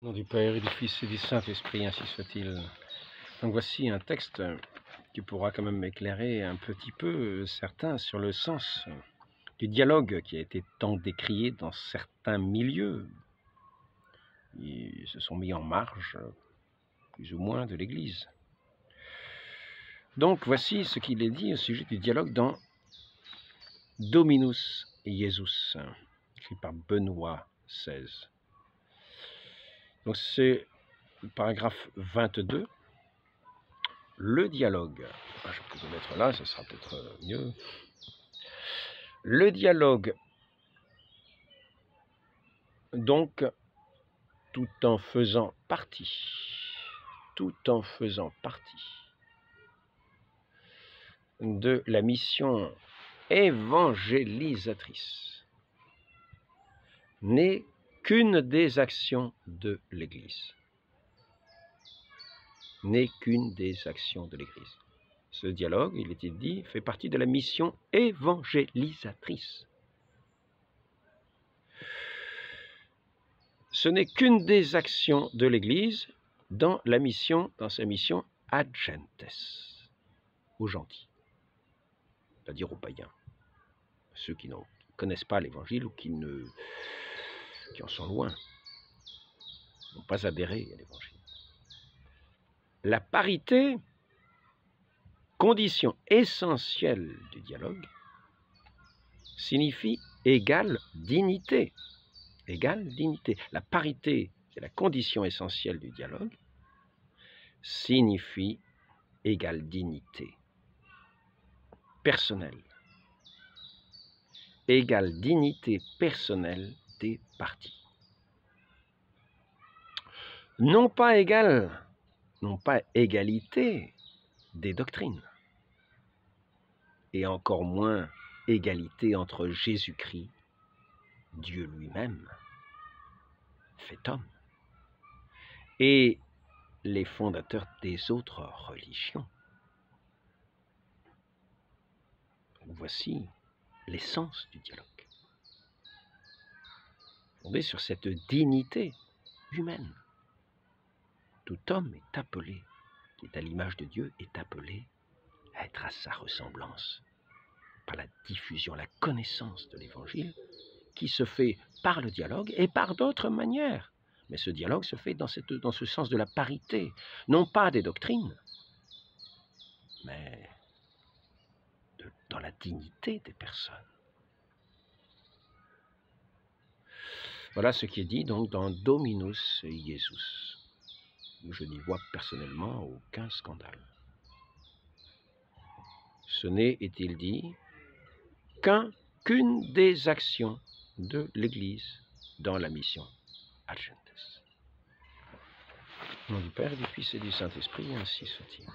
Au nom du Père et du Fils et du Saint-Esprit, ainsi soit-il. Donc voici un texte qui pourra quand même éclairer un petit peu certains sur le sens du dialogue qui a été tant décrié dans certains milieux. Ils se sont mis en marge, plus ou moins, de l'Église. Donc voici ce qu'il est dit au sujet du dialogue dans Dominus Jesus, écrit par Benoît XVI. Donc c'est le paragraphe 22. Le dialogue. Je peux le mettre là, ce sera peut-être mieux. Le dialogue, donc, tout en faisant partie de la mission évangélisatrice, n'est qu'une des actions de l'Église. N'est qu'une des actions de l'Église. Ce dialogue, il était dit, fait partie de la mission évangélisatrice. Ce n'est qu'une des actions de l'Église dans sa mission ad gentes, aux gentils, c'est-à-dire aux païens, ceux qui ne connaissent pas l'Évangile ou qui en sont loin, n'ont pas adhéré à l'Évangile. La parité, condition essentielle du dialogue, signifie égale dignité. Égale dignité. La parité, c'est la condition essentielle du dialogue, signifie égale dignité personnelle. Égale dignité personnelle des parties. Non pas égalité des doctrines, et encore moins égalité entre Jésus-Christ, Dieu lui-même, fait homme, et les fondateurs des autres religions. Voici l'essence du dialogue, fondé sur cette dignité humaine. Tout homme est appelé, qui est à l'image de Dieu, est appelé à être à sa ressemblance, par la diffusion, la connaissance de l'Évangile, qui se fait par le dialogue et par d'autres manières. Mais ce dialogue se fait dans ce sens de la parité, non pas des doctrines, mais dans la dignité des personnes. Voilà ce qui est dit donc dans Dominus Jesus, où je n'y vois personnellement aucun scandale. Ce n'est, est-il dit, qu'une des actions de l'Église dans la mission ad gentes. Au nom du Père, du Fils et du Saint-Esprit, ainsi soit-il.